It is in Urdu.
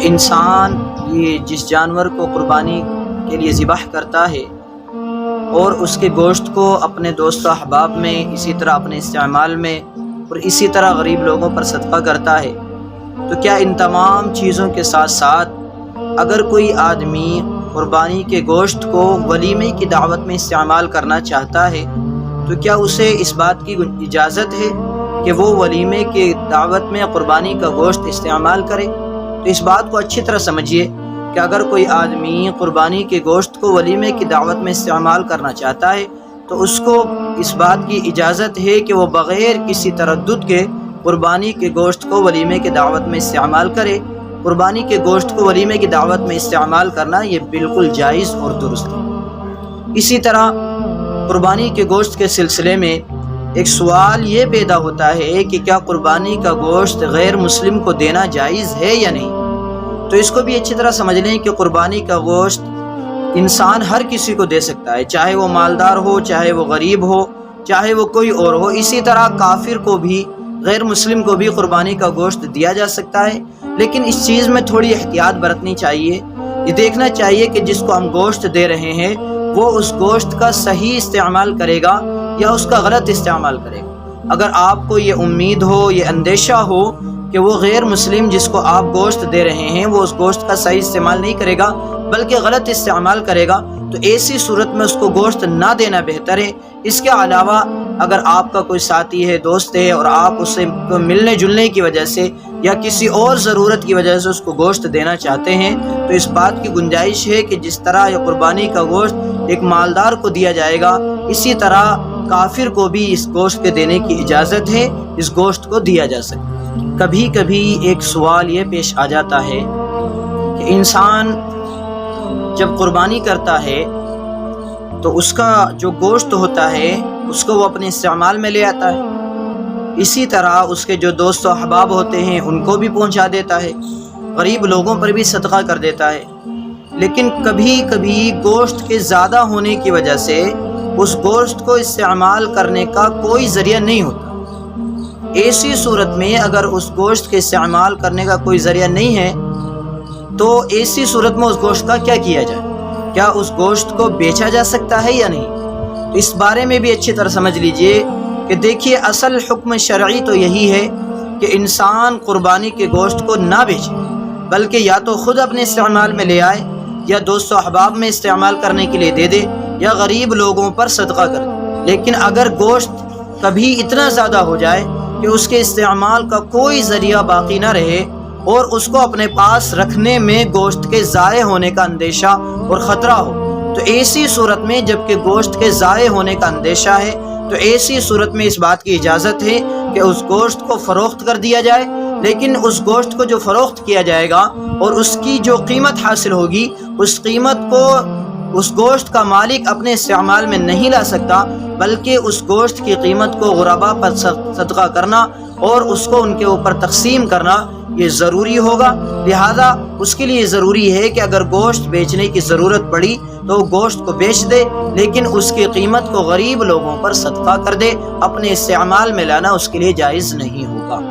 انسان یہ جس جانور کو قربانی کے لیے ذبح کرتا ہے اور اس کے گوشت کو اپنے دوست و احباب میں، اسی طرح اپنے استعمال میں اور اسی طرح غریب لوگوں پر صدقہ کرتا ہے، تو کیا ان تمام چیزوں کے ساتھ ساتھ اگر کوئی آدمی قربانی کے گوشت کو ولیمے کی دعوت میں استعمال کرنا چاہتا ہے تو کیا اسے اس بات کی اجازت ہے کہ وہ ولیمے کی دعوت میں قربانی کا گوشت استعمال کرے؟ تو اس بات کو اچھی طرح سمجھیے کہ اگر کوئی آدمی قربانی کے گوشت کو ولیمے کی دعوت میں استعمال کرنا چاہتا ہے تو اس کو اس بات کی اجازت ہے کہ وہ بغیر کسی تردد کے قربانی کے گوشت کو ولیمے کی دعوت میں استعمال کرے۔ قربانی کے گوشت کو ولیمے کی دعوت میں استعمال کرنا یہ بالکل جائز اور درست ہے۔ اسی طرح قربانی کے گوشت کے سلسلے میں ایک سوال یہ پیدا ہوتا ہے کہ کیا قربانی کا گوشت غیر مسلم کو دینا جائز ہے یا نہیں؟ تو اس کو بھی اچھی طرح سمجھ لیں کہ قربانی کا گوشت انسان ہر کسی کو دے سکتا ہے، چاہے وہ مالدار ہو، چاہے وہ غریب ہو، چاہے وہ کوئی اور ہو۔ اسی طرح کافر کو بھی، غیر مسلم کو بھی قربانی کا گوشت دیا جا سکتا ہے، لیکن اس چیز میں تھوڑی احتیاط برتنی چاہیے۔ یہ دیکھنا چاہیے کہ جس کو ہم گوشت دے رہے ہیں وہ اس گوشت کا صحیح استعمال کرے گا یا اس کا غلط استعمال کرے گا۔ اگر آپ کو یہ امید ہو، یہ اندیشہ ہو کہ وہ غیر مسلم جس کو آپ گوشت دے رہے ہیں وہ اس گوشت کا صحیح استعمال نہیں کرے گا بلکہ غلط استعمال کرے گا، تو ایسی صورت میں اس کو گوشت نہ دینا بہتر ہے۔ اس کے علاوہ اگر آپ کا کوئی ساتھی ہے، دوست ہے، اور آپ اس سے ملنے جلنے کی وجہ سے یا کسی اور ضرورت کی وجہ سے اس کو گوشت دینا چاہتے ہیں تو اس بات کی گنجائش ہے کہ جس طرح یہ قربانی کا گوشت ایک مالدار کو دیا جائے گا، اسی طرح کافر کو بھی اس گوشت کے دینے کی اجازت ہے، اس گوشت کو دیا جا سکتا ہے۔ کبھی کبھی ایک سوال یہ پیش آ جاتا ہے کہ انسان جب قربانی کرتا ہے تو اس کا جو گوشت ہوتا ہے اس کو وہ اپنے استعمال میں لے آتا ہے، اسی طرح اس کے جو دوست و احباب ہوتے ہیں ان کو بھی پہنچا دیتا ہے، غریب لوگوں پر بھی صدقہ کر دیتا ہے۔ لیکن کبھی کبھی گوشت کے زیادہ ہونے کی وجہ سے اس گوشت کو استعمال کرنے کا کوئی ذریعہ نہیں ہوتا۔ ایسی صورت میں اگر اس گوشت کے استعمال کرنے کا کوئی ذریعہ نہیں ہے تو ایسی صورت میں اس گوشت کا کیا کیا جائے؟ کیا اس گوشت کو بیچا جا سکتا ہے یا نہیں؟ تو اس بارے میں بھی اچھی طرح سمجھ لیجئے کہ دیکھیے اصل حکم شرعی تو یہی ہے کہ انسان قربانی کے گوشت کو نہ بیچے بلکہ یا تو خود اپنے استعمال میں لے آئے یا دوست و احباب میں استعمال کرنے کے لیے دے دے یا غریب لوگوں پر صدقہ کر دے۔ لیکن اگر گوشت کبھی اتنا زیادہ ہو جائے کہ اس کے استعمال کا کوئی ذریعہ باقی نہ رہے اور اس کو اپنے پاس رکھنے میں گوشت کے ضائع ہونے کا اندیشہ اور خطرہ ہو، تو ایسی صورت میں جبکہ گوشت کے ضائع ہونے کا اندیشہ ہے تو ایسی صورت میں اس بات کی اجازت ہے کہ اس گوشت کو فروخت کر دیا جائے۔ لیکن اس گوشت کو جو فروخت کیا جائے گا اور اس کی جو قیمت حاصل ہوگی اس قیمت کو اس گوشت کا مالک اپنے استعمال میں نہیں لا سکتا بلکہ اس گوشت کی قیمت کو غربا پر صدقہ کرنا اور اس کو ان کے اوپر تقسیم کرنا یہ ضروری ہوگا۔ لہذا اس کے لیے ضروری ہے کہ اگر گوشت بیچنے کی ضرورت پڑی تو گوشت کو بیچ دے لیکن اس کی قیمت کو غریب لوگوں پر صدقہ کر دے، اپنے استعمال میں لانا اس کے لیے جائز نہیں ہو۔